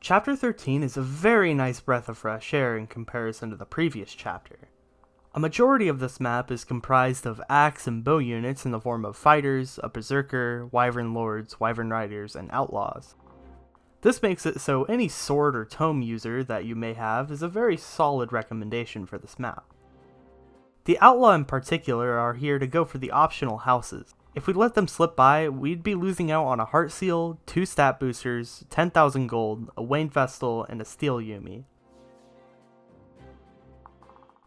Chapter 13 is a very nice breath of fresh air in comparison to the previous chapter. A majority of this map is comprised of axe and bow units in the form of fighters, a berserker, wyvern lords, wyvern riders, and outlaws. This makes it so any sword or tome user that you may have is a very solid recommendation for this map. The outlaw in particular are here to go for the optional houses. If we let them slip by, we'd be losing out on a heart seal, 2 stat boosters, 10,000 gold, a Wayne Vestal, and a steel Yumi.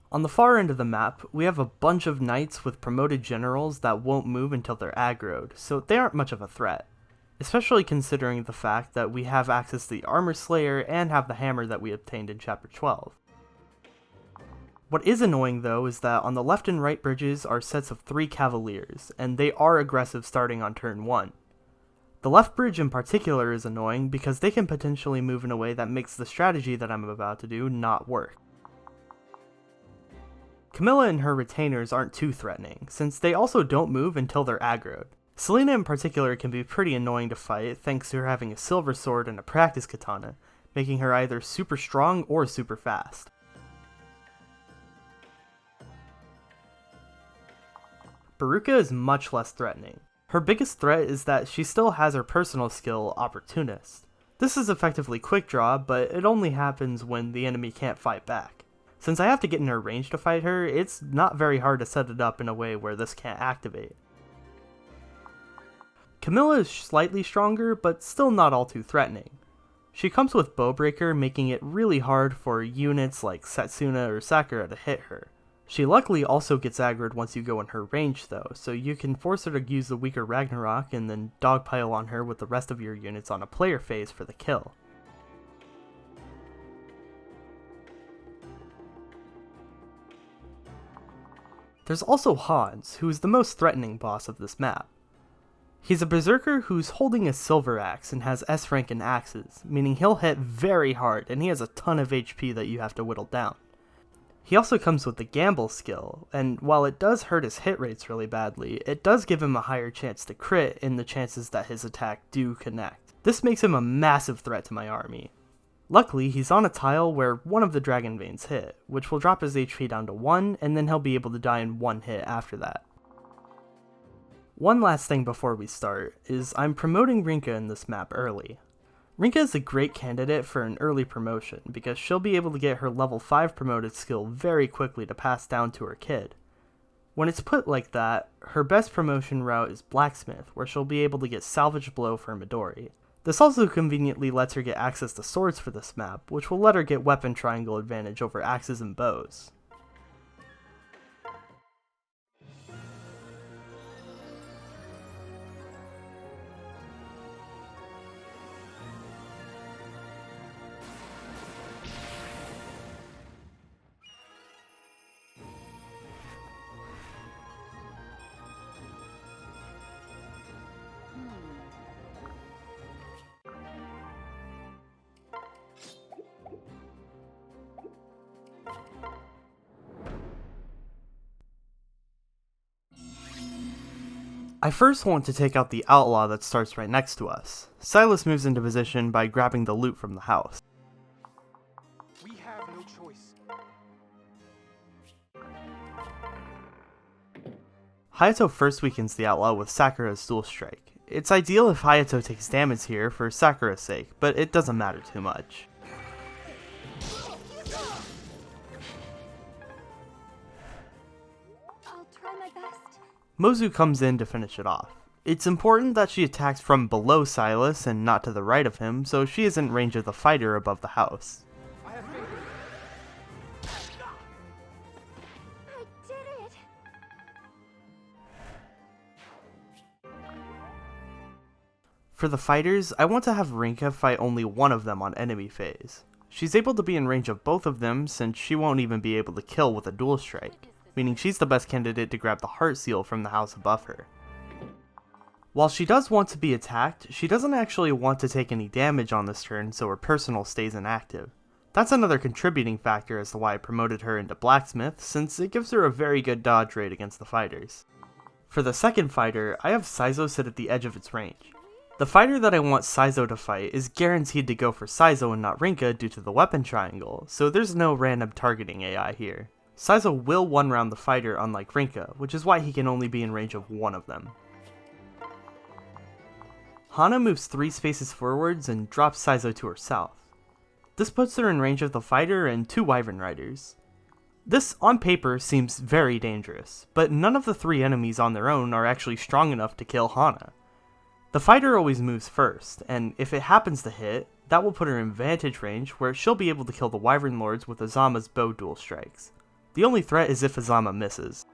On the far end of the map, we have a bunch of knights with promoted generals that won't move until they're aggroed, so they aren't much of a threat. Especially considering the fact that we have access to the Armor Slayer and have the hammer that we obtained in Chapter 12. What is annoying though is that on the left and right bridges are sets of 3 cavaliers, and they are aggressive starting on turn 1. The left bridge in particular is annoying because they can potentially move in a way that makes the strategy that I'm about to do not work. Camilla and her retainers aren't too threatening, since they also don't move until they're aggroed. Selena in particular can be pretty annoying to fight thanks to her having a silver sword and a practice katana, making her either super strong or super fast. Baruka is much less threatening. Her biggest threat is that she still has her personal skill, Opportunist. This is effectively quick draw, but it only happens when the enemy can't fight back. Since I have to get in her range to fight her, it's not very hard to set it up in a way where this can't activate. Camilla is slightly stronger, but still not all too threatening. She comes with Bowbreaker, making it really hard for units like Setsuna or Sakura to hit her. She luckily also gets aggroed once you go in her range though, so you can force her to use the weaker Ragnarok and then dogpile on her with the rest of your units on a player phase for the kill. There's also Hans, who is the most threatening boss of this map. He's a berserker who's holding a silver axe and has S rank in axes, meaning he'll hit very hard and he has a ton of HP that you have to whittle down. He also comes with the gamble skill, and while it does hurt his hit rates really badly, it does give him a higher chance to crit in the chances that his attack do connect. This makes him a massive threat to my army. Luckily, he's on a tile where one of the dragon veins hit, which will drop his HP down to 1, and then he'll be able to die in 1 hit after that. One last thing before we start, is I'm promoting Rinka in this map early. Rinka is a great candidate for an early promotion because she'll be able to get her level 5 promoted skill very quickly to pass down to her kid. When it's put like that, her best promotion route is Blacksmith, where she'll be able to get Salvage Blow for Midori. This also conveniently lets her get access to swords for this map, which will let her get weapon triangle advantage over axes and bows. I first want to take out the outlaw that starts right next to us. Silas moves into position by grabbing the loot from the house. We have no choice. Hayato first weakens the outlaw with Sakura's dual strike. It's ideal if Hayato takes damage here for Sakura's sake, but it doesn't matter too much. I'll try my best. Mozu comes in to finish it off. It's important that she attacks from below Silas and not to the right of him, so she is in range of the fighter above the house. I have faith in you. I did it! For the fighters, I want to have Rinka fight only one of them on enemy phase. She's able to be in range of both of them since she won't even be able to kill with a dual strike, meaning she's the best candidate to grab the heart seal from the house above her. While she does want to be attacked, she doesn't actually want to take any damage on this turn, so her personal stays inactive. That's another contributing factor as to why I promoted her into Blacksmith, since it gives her a very good dodge rate against the fighters. For the second fighter, I have Saizo sit at the edge of its range. The fighter that I want Saizo to fight is guaranteed to go for Saizo and not Rinka due to the weapon triangle, so there's no random targeting AI here. Saizo will one-round the fighter unlike Rinka, which is why he can only be in range of one of them. Hana moves 3 spaces forwards and drops Saizo to her south. This puts her in range of the fighter and 2 wyvern riders. This, on paper, seems very dangerous, but none of the 3 enemies on their own are actually strong enough to kill Hana. The fighter always moves first, and if it happens to hit, that will put her in vantage range where she'll be able to kill the wyvern lords with Azama's bow dual strikes. The only threat is if Azama misses.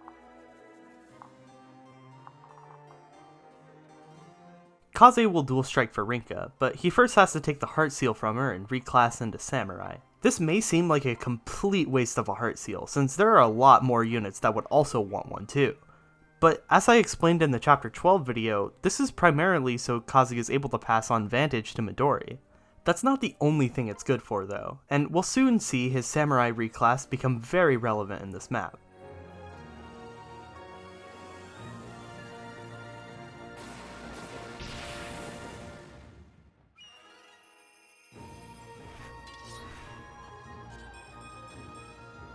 Kaze will dual strike for Rinka, but he first has to take the heart seal from her and reclass into samurai. This may seem like a complete waste of a heart seal, since there are a lot more units that would also want one too. But as I explained in the chapter 12 video, this is primarily so Kaze is able to pass on vantage to Midori. That's not the only thing it's good for though, and we'll soon see his samurai reclass become very relevant in this map.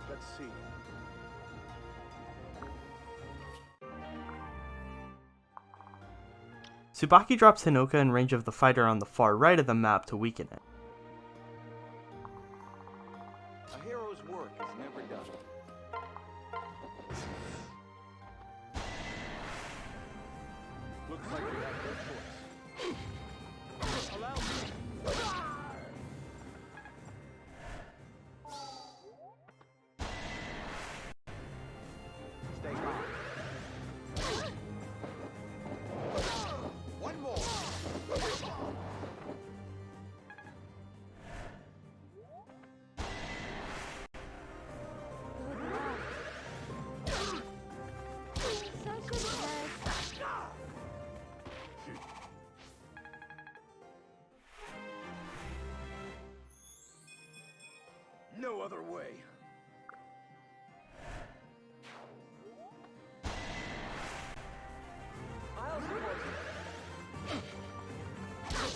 Let's see. Subaki drops Hinoka in range of the fighter on the far right of the map to weaken it. A hero's work is never done. Looks like we have no choice. Allow me. Stay calm. One more. No other way. I'll support you.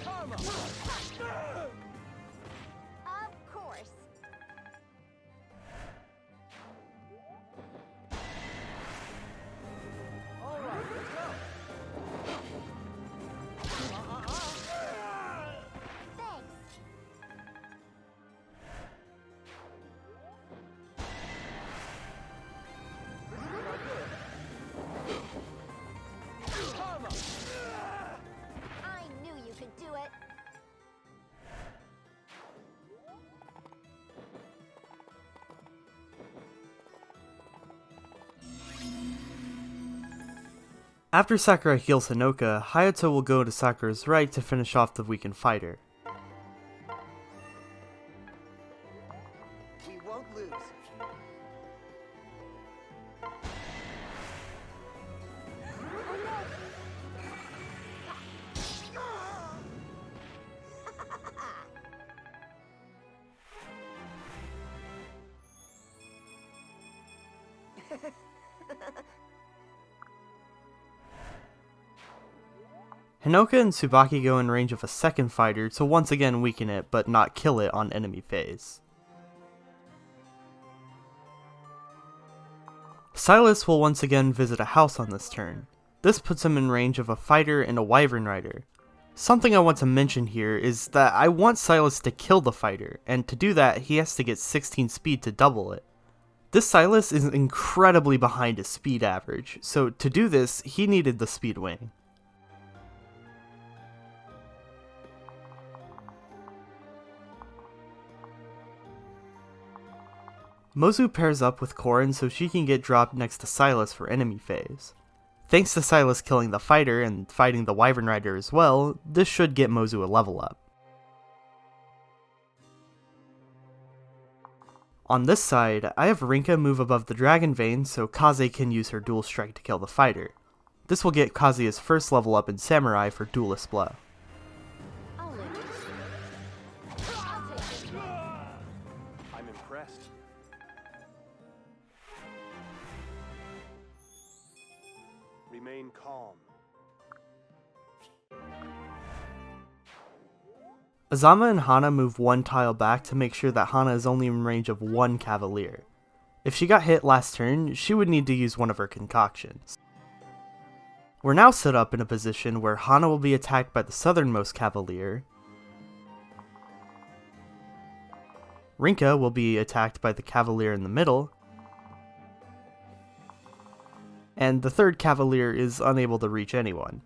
Karma. Of course. All right, let's go. Thanks. This is not good. Karma. I knew you could do it. After Sakura heals Hinoka, Hayato will go to Sakura's right to finish off the weakened fighter. We won't lose. Hinoka and Subaki go in range of a second fighter to once again weaken it but not kill it on enemy phase. Silas will once again visit a house on this turn. This puts him in range of a fighter and a wyvern rider. Something I want to mention here is that I want Silas to kill the fighter, and to do that he has to get 16 speed to double it. This Silas is incredibly behind his speed average, so to do this he needed the speedwing. Mozu pairs up with Corrin so she can get dropped next to Silas for enemy phase. Thanks to Silas killing the fighter and fighting the wyvern rider as well, this should get Mozu a level up. On this side, I have Rinka move above the dragon vein so Kaze can use her dual strike to kill the fighter. This will get Kazuya's first level up in Samurai for Duelist Blow. I'll live. I'll take it. I'm impressed. Remain calm. Azama and Hana move one tile back to make sure that Hana is only in range of one cavalier. If she got hit last turn, she would need to use one of her concoctions. We're now set up in a position where Hana will be attacked by the southernmost cavalier, Rinka will be attacked by the cavalier in the middle, and the third cavalier is unable to reach anyone.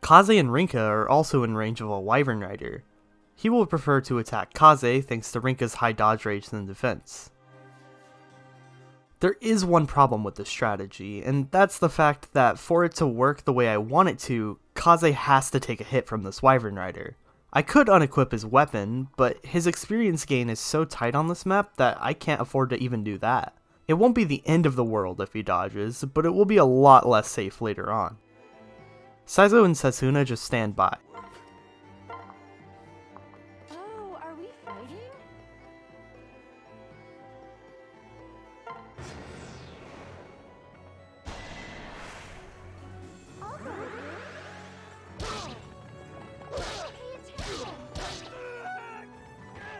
Kaze and Rinka are also in range of a wyvern rider. He will prefer to attack Kaze thanks to Rinka's high dodge rates and defense. There is one problem with this strategy, and that's the fact that for it to work the way I want it to, Kaze has to take a hit from this wyvern rider. I could unequip his weapon, but his experience gain is so tight on this map that I can't afford to even do that. It won't be the end of the world if he dodges, but it will be a lot less safe later on. Saizo and Setsuna just stand by. Oh, are we fighting? I'll go with you. Pay attention.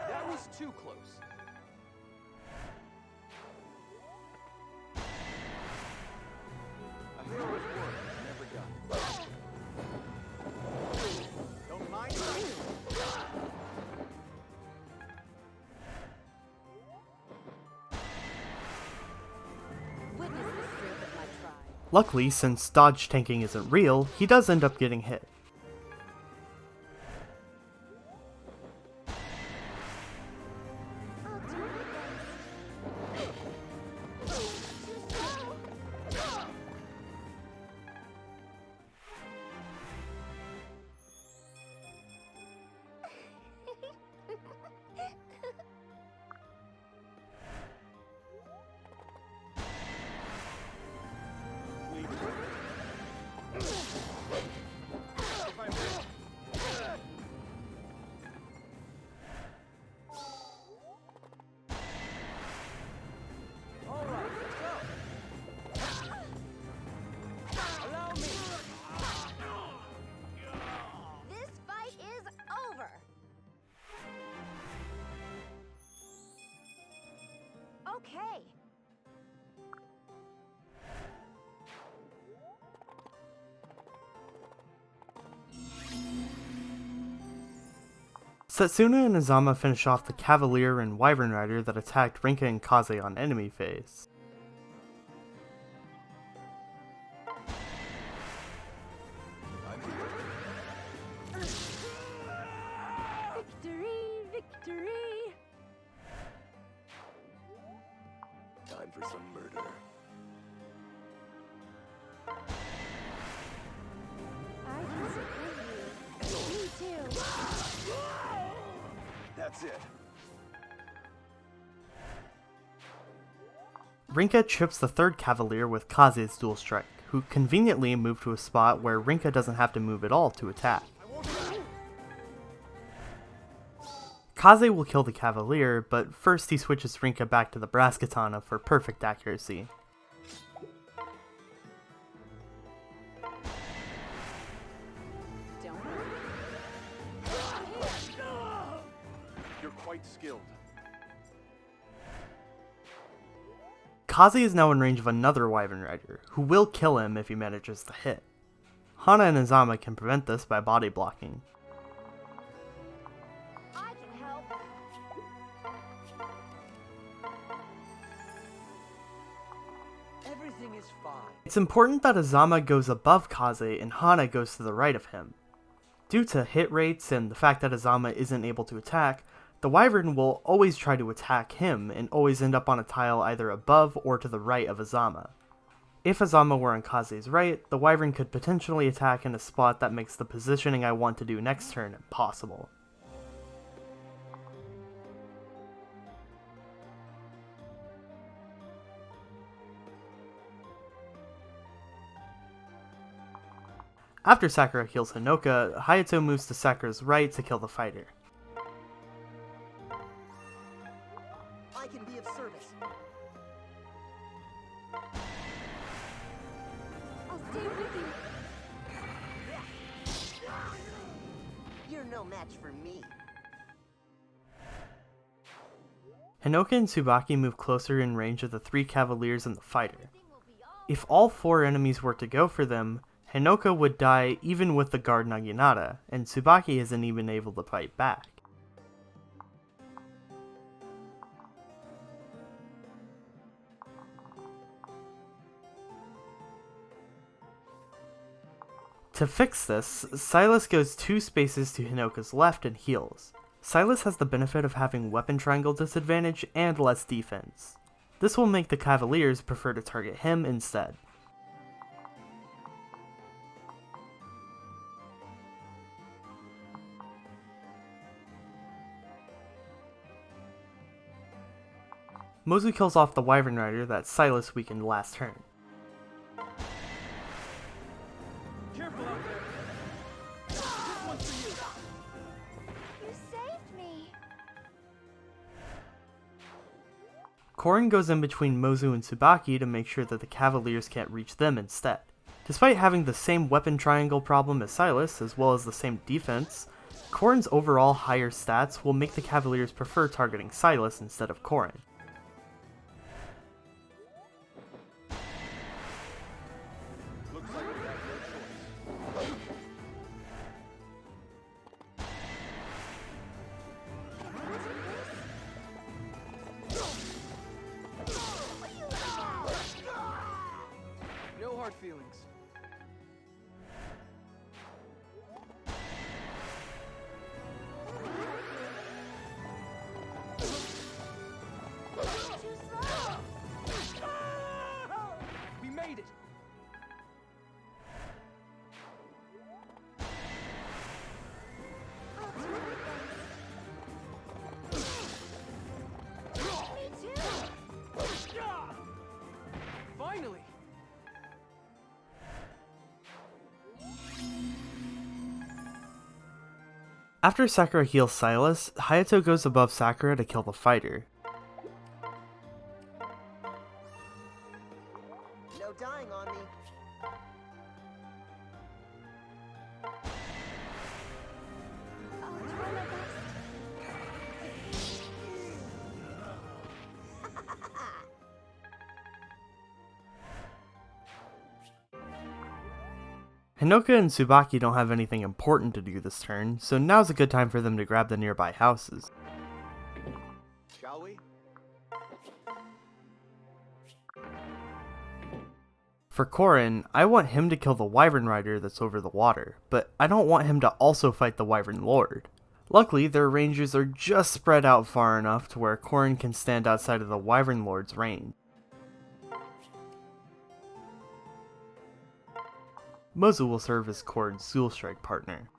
That was too close. A hero's work is never done. Don't mind me. Witness the strength of my tribe. Luckily, since dodge tanking isn't real, he does end up getting hit. I'll do my best. If I'm all right, let's go. Allow me. This fight is over. Okay. Setsuna and Azama finish off the cavalier and wyvern rider that attacked Rinka and Kaze on enemy phase. Victory, victory. Time for some murder. I can support you. Me too. That's it. Rinka trips the third cavalier with Kaze's dual strike, who conveniently moved to a spot where Rinka doesn't have to move at all to attack. Kaze will kill the cavalier, but first he switches Rinka back to the brass katana for perfect accuracy. Don't worry. You're quite skilled. Kaze is now in range of another wyvern rider, who will kill him if he manages to hit. Hana and Azama can prevent this by body blocking. I can help. Everything is fine. It's important that Azama goes above Kaze and Hana goes to the right of him. Due to hit rates and the fact that Azama isn't able to attack, the wyvern will always try to attack him and always end up on a tile either above or to the right of Azama. If Azama were on Kaze's right, the wyvern could potentially attack in a spot that makes the positioning I want to do next turn impossible. After Sakura heals Hinoka, Hayato moves to Sakura's right to kill the fighter. I can be of service. I'll stay with you. You're no match for me. Hinoka and Subaki move closer in range of the 3 cavaliers and the fighter. If all 4 enemies were to go for them, Hinoka would die even with the guard Naginata, and Subaki isn't even able to fight back. To fix this, Silas goes 2 spaces to Hinoka's left and heals. Silas has the benefit of having weapon triangle disadvantage and less defense. This will make the cavaliers prefer to target him instead. Mozu kills off the wyvern rider that Silas weakened last turn. Careful out there. This one's for you. You saved me. Corrin goes in between Mozu and Subaki to make sure that the cavaliers can't reach them instead. Despite having the same weapon triangle problem as Silas, as well as the same defense, Corrin's overall higher stats will make the cavaliers prefer targeting Silas instead of Corrin. Looks like we have no choice. No hard feelings. Too slow. We made it. I'll do my best. Me too. Finally. After Sakura heals Silas, Hayato goes above Sakura to kill the fighter. No dying on me. I'll try my best. Hinoka and Subaki don't have anything important to do this turn, so now's a good time for them to grab the nearby houses. Shall we? For Corrin, I want him to kill the wyvern rider that's over the water, but I don't want him to also fight the wyvern lord. Luckily, their ranges are just spread out far enough to where Corrin can stand outside of the wyvern lord's range. Mozu will serve as Corrin's Dual Strike partner.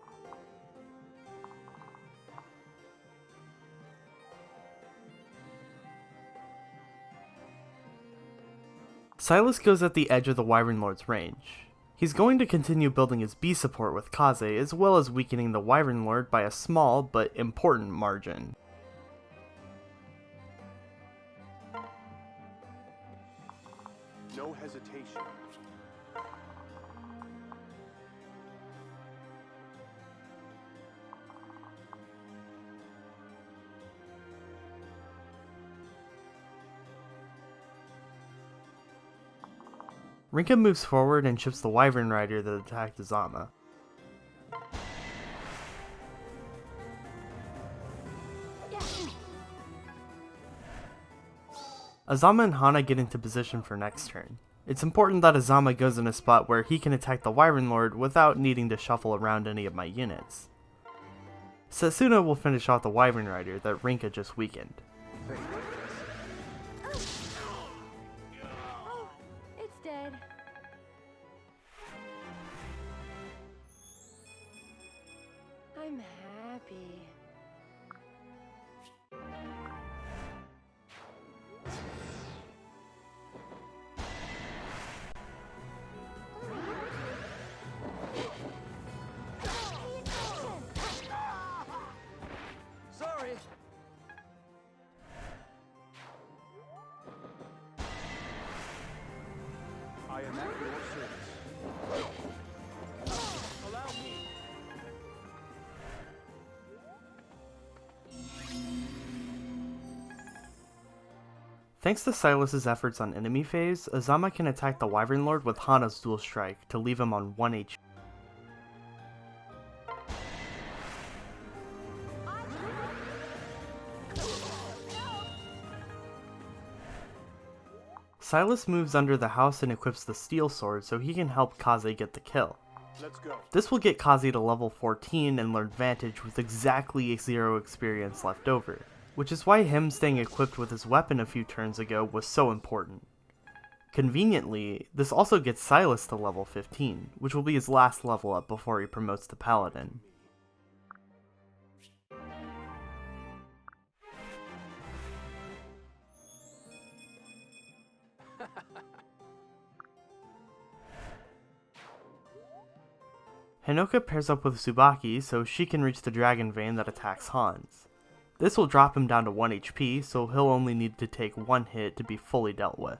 Silas goes at the edge of the wyvern lord's range. He's going to continue building his B support with Kaze, as well as weakening the wyvern lord by a small but important margin. No hesitation. Rinka moves forward and chips the wyvern rider that attacked Azama. Azama and Hana get into position for next turn. It's important that Azama goes in a spot where he can attack the wyvern lord without needing to shuffle around any of my units. Setsuna will finish off the wyvern rider that Rinka just weakened. Oh, it's dead. I'm happy. Pay attention. Sorry. I am at your service. Allow me. Thanks to Silas's efforts on enemy phase, Azama can attack the Wyvern Lord with Hana's dual strike to leave him on 1 HP. Silas moves under the house and equips the steel sword so he can help Kaze get the kill. Let's go. This will get Kaze to level 14 and learn Vantage with exactly 0 experience left over, which is why him staying equipped with his weapon a few turns ago was so important. Conveniently, this also gets Silas to level 15, which will be his last level up before he promotes to Paladin. Hinoka pairs up with Subaki so she can reach the dragon vein that attacks Hans. This will drop him down to 1 HP, so he'll only need to take 1 hit to be fully dealt with.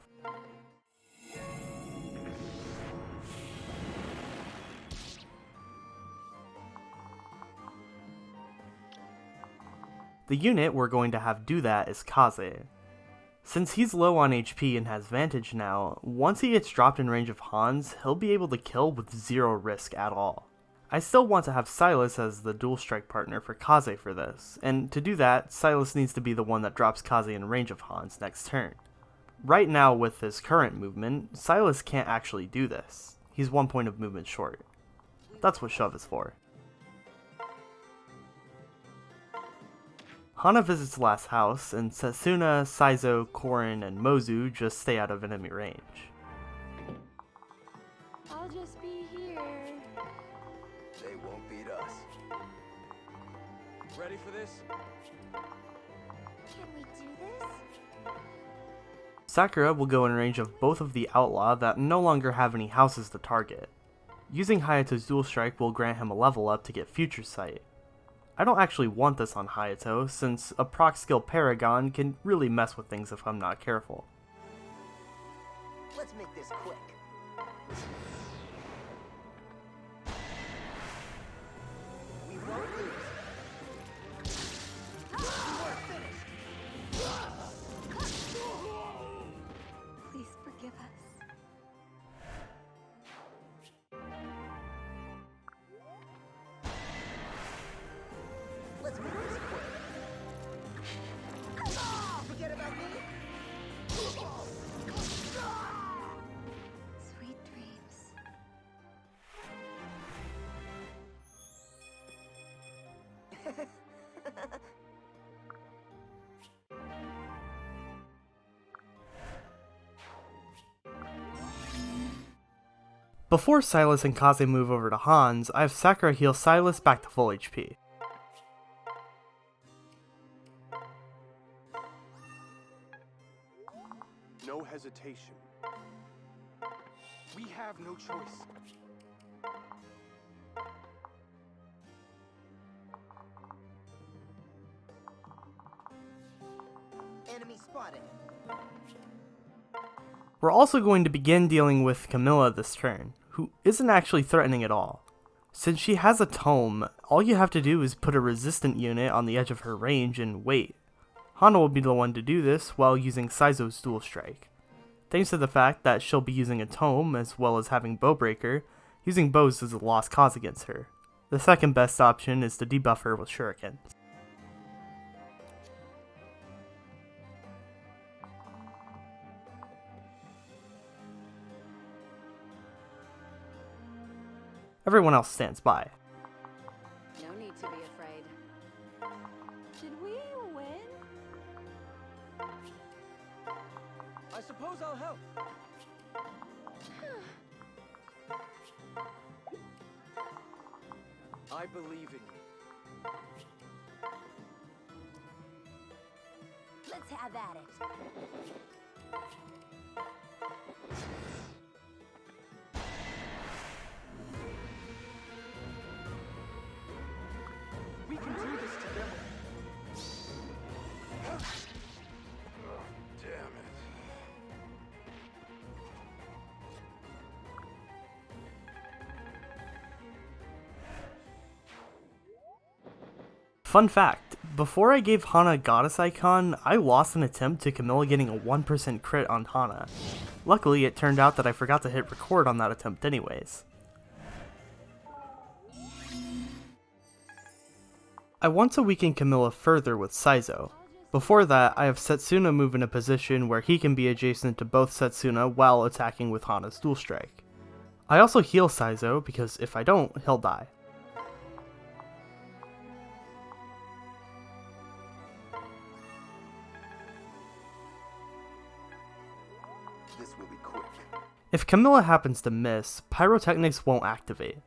The unit we're going to have do that is Kaze. Since he's low on HP and has Vantage now, once he gets dropped in range of Hans, he'll be able to kill with 0 risk at all. I still want to have Silas as the dual strike partner for Kaze for this, and to do that, Silas needs to be the one that drops Kaze in range of Hans next turn. Right now with his current movement, Silas can't actually do this. He's 1 point of movement short. That's what shove is for. Hana visits the last house, and Setsuna, Saizo, Corrin, and Mozu just stay out of enemy range. I'll just be here. They won't beat us. Ready for this? Can we do this? Sakura will go in range of both of the outlaw that no longer have any houses to target. Using Hayato's dual strike will grant him a level up to get future sight. I don't actually want this on Hayato, since a proc skill Paragon can really mess with things if I'm not careful. Let's make this quick. We won't lose. You are finished. Please forgive us. Let's make this quick. Forget about me. Sweet dreams. Before Silas and Kaze move over to Hans, I have Sakura heal Silas back to full HP. No hesitation. We have no choice. Enemy spotted. We're also going to begin dealing with Camilla this turn, who isn't actually threatening at all. Since she has a tome, all you have to do is put a resistant unit on the edge of her range and wait. Hana will be the one to do this while using Saizo's dual strike. Thanks to the fact that she'll be using a tome as well as having Bowbreaker, using bows is a lost cause against her. The second best option is to debuff her with shurikens. Everyone else stands by. No need to be afraid. Did we win? I suppose I'll help. I believe in you. Let's have at it. We can do this together. Damn it. Fun fact, Before I gave Hana a goddess icon, I lost an attempt to Camilla getting a 1% crit on Hana. Luckily, it turned out that I forgot to hit record on that attempt anyways. I want to weaken Camilla further with Saizo. Before that, I have Setsuna move in a position where he can be adjacent to both Setsuna while attacking with Hana's dual strike. I also heal Saizo because if I don't, he'll die. This will be quick. If Camilla happens to miss, Pyrotechnics won't activate.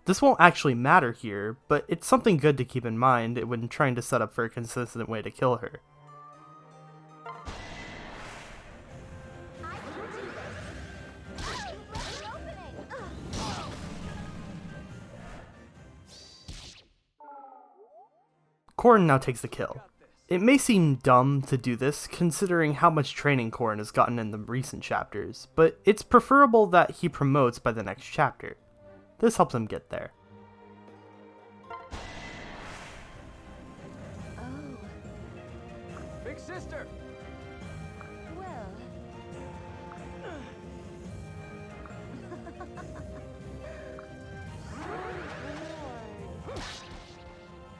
This won't actually matter here, but it's something good to keep in mind when trying to set up for a consistent way to kill her. Corrin now takes the kill. It may seem dumb to do this, considering how much training Corrin has gotten in the recent chapters, but it's preferable that he promotes by the next chapter. This helps him get there. Oh, Big sister! well.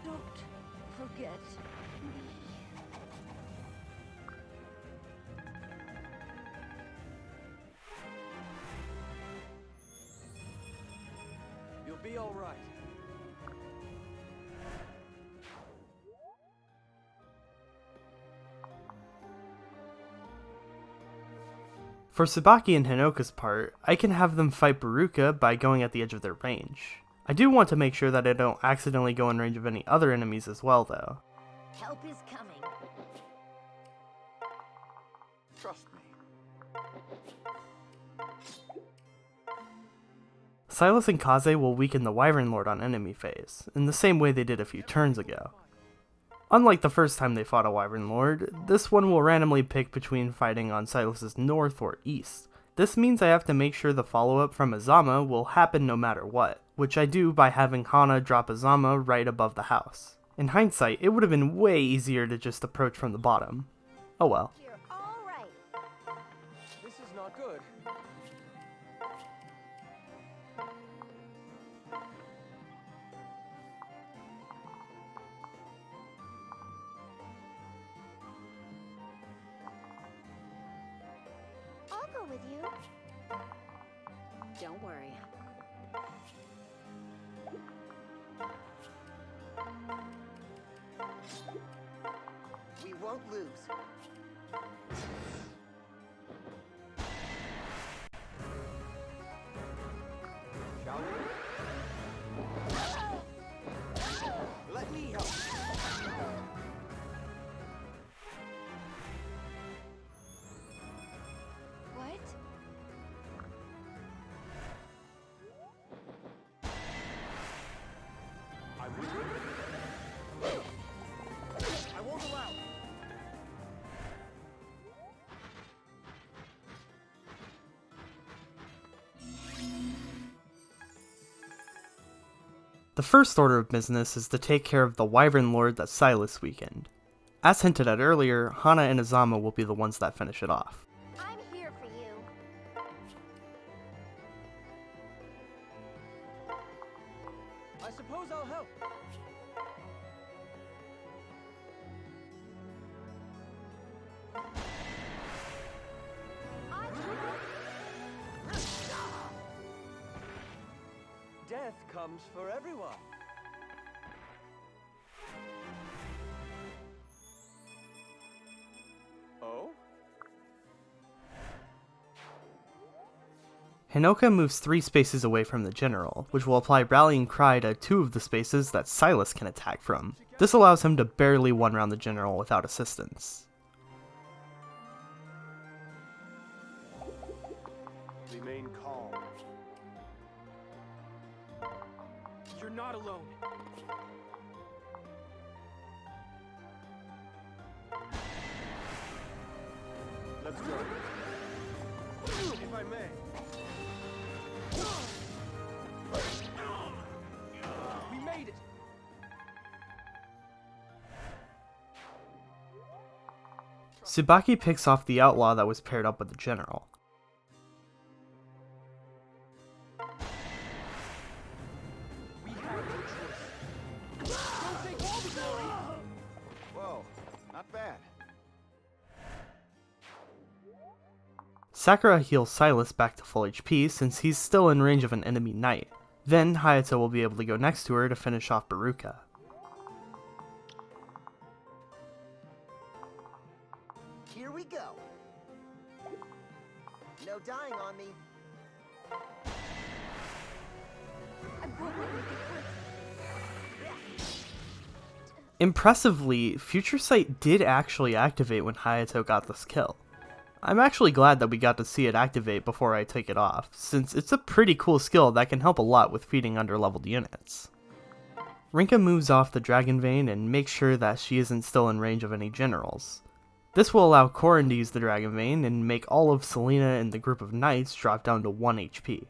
Don't forget me. You'll be alright. For Subaki and Hinoka's part, I can have them fight Baruka by going at the edge of their range. I do want to make sure that I don't accidentally go in range of any other enemies as well though. Help is coming. Trust me. Silas and Kaze will weaken the Wyvern Lord on enemy phase, in the same way they did a few turns ago. Unlike the first time they fought a Wyvern Lord, this one will randomly pick between fighting on Silas's north or east. This means I have to make sure the follow-up from Azama will happen no matter what, which I do by having Hana drop Azama right above the house. In hindsight, it would have been way easier to just approach from the bottom. Oh well. You're all right. This is not good. I'll go with you. Don't worry. We won't lose. Shall we? Let me help. What? I will. I won't allow. The first order of business is to take care of the Wyvern Lord that Silas weakened. As hinted at earlier, Hana and Azama will be the ones that finish it off. I'm here for you. I suppose I'll help. Death comes for everyone. Oh? Hinoka moves 3 spaces away from the general, which will apply Rallying Cry to 2 of the spaces that Silas can attack from. This allows him to barely one-round the general without assistance. Remain calm. You're not alone. Let's go. If I may. We made it. Subaki picks off the outlaw that was paired up with the general. We have no choice. Don't take all the glory. Whoa, not bad. Sakura heals Silas back to full HP since he's still in range of an enemy knight. Then Hayato will be able to go next to her to finish off Baruka. Here we go. No dying on me. I won't let you get hurt. Impressively, Future Sight did actually activate when Hayato got this kill. I'm actually glad that we got to see it activate before I take it off, since it's a pretty cool skill that can help a lot with feeding underleveled units. Rinka moves off the Dragon Vein and makes sure that she isn't still in range of any generals. This will allow Corrin to use the Dragon Vein and make all of Selena and the group of knights drop down to 1 HP.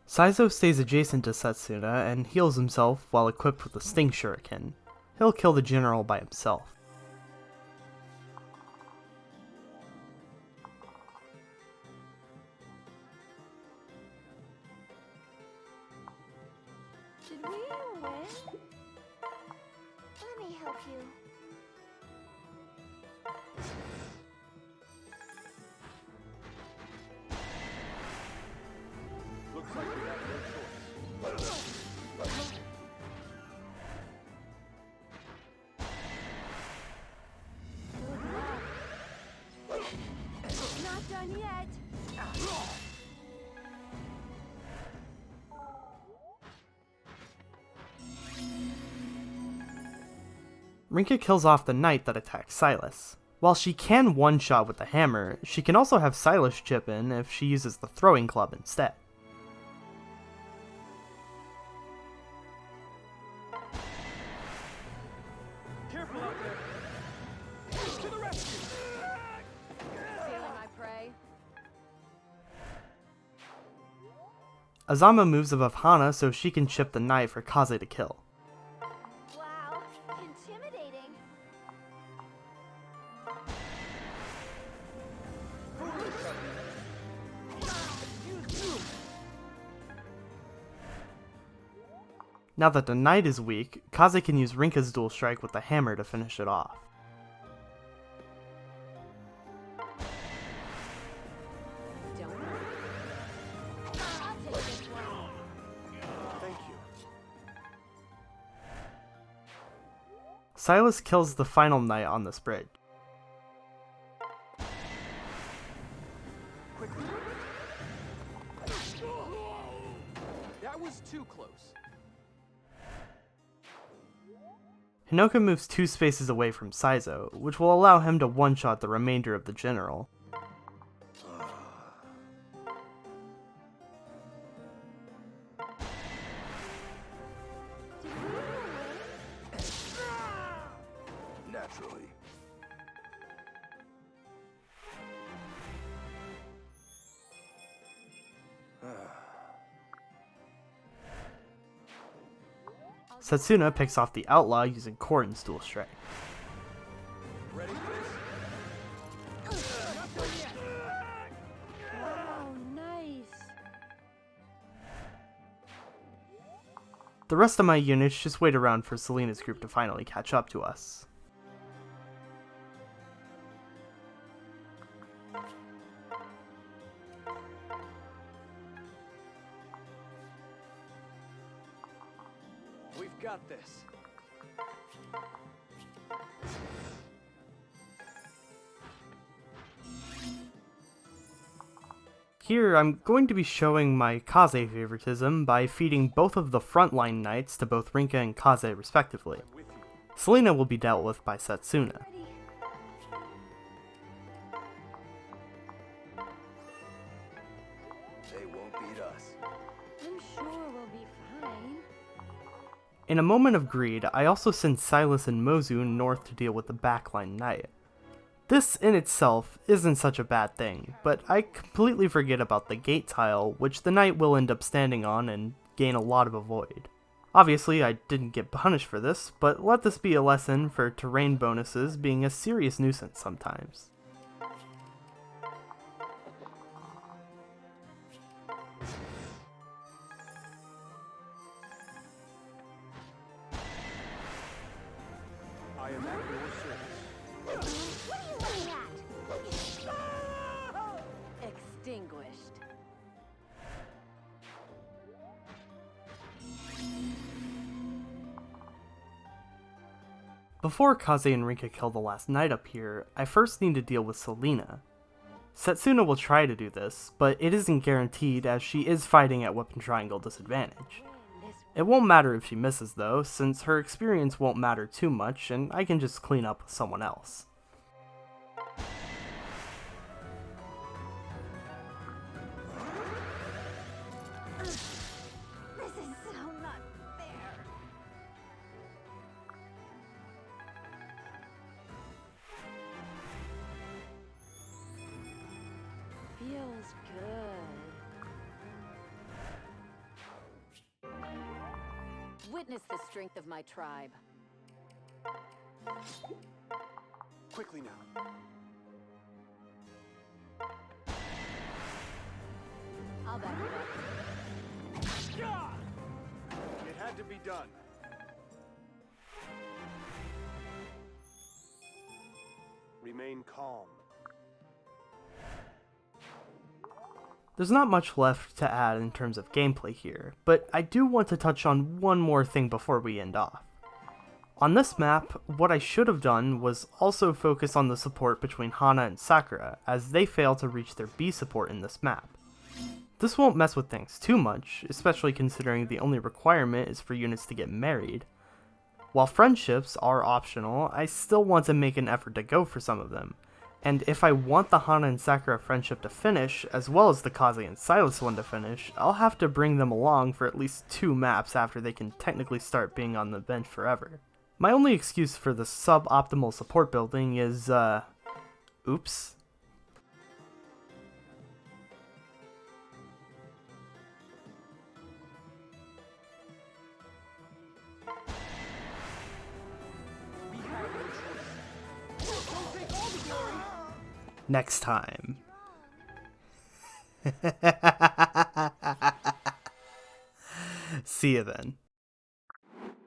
Saizo stays adjacent to Setsuna and heals himself while equipped with the Sting Shuriken. He'll kill the general by himself. Did we win? Let me help you. Looks like we have no choice. Good luck. Not done yet. Rinka kills off the knight that attacks Silas. While she can one-shot with the hammer, she can also have Silas chip in if she uses the throwing club instead. Careful out there. To the rescue. Feeling my prey. Azama moves above Hana so she can chip the knight for Kaze to kill. Wow, intimidating. Now that the knight is weak, Kaze can use Rinka's dual strike with the hammer to finish it off. Don't worry. I'll take this one. Thank you. Silas kills the final knight on this bridge. Quickly. That was too close. Hinoka moves 2 spaces away from Saizo, which will allow him to one-shot the remainder of the general. Did we win? Naturally. Setsuna picks off the outlaw using Corrin's dual strike. Ready for this? Not done yet. Wow, nice. The rest of my units just wait around for Selena's group to finally catch up to us. We've got this. Here, I'm going to be showing my Kaze favoritism by feeding both of the frontline knights to both Rinka and Kaze respectively. With you. Selena will be dealt with by Setsuna. Ready. They won't beat us. I'm sure we'll be fine. In a moment of greed, I also send Silas and Mozu north to deal with the backline knight. This in itself isn't such a bad thing, but I completely forget about the gate tile, which the knight will end up standing on and gain a lot of avoid. Obviously, I didn't get punished for this, but let this be a lesson for terrain bonuses being a serious nuisance sometimes. I am at your service. What are you looking at? Extinguished. Before Kaze and Rika kill the last knight up here, I first need to deal with Selena. Setsuna will try to do this, but it isn't guaranteed as she is fighting at weapon triangle disadvantage. It won't matter if she misses though, since her experience won't matter too much and I can just clean up with someone else. This is so not fair. Feels good. Witness the strength of my tribe. Quickly now. I'll back you up. It had to be done. Remain calm. There's not much left to add in terms of gameplay here, but I do want to touch on one more thing before we end off. On this map, what I should have done was also focus on the support between Hana and Sakura, as they fail to reach their B support in this map. This won't mess with things too much, especially considering the only requirement is for units to get married. While friendships are optional, I still want to make an effort to go for some of them. And if I want the Hana and Sakura friendship to finish, as well as the Kaze and Silas one to finish, I'll have to bring them along for at least 2 maps after they can technically start being on the bench forever. My only excuse for the suboptimal support building is, oops. We have no choice. Don't take all the glory. Next time. See you then.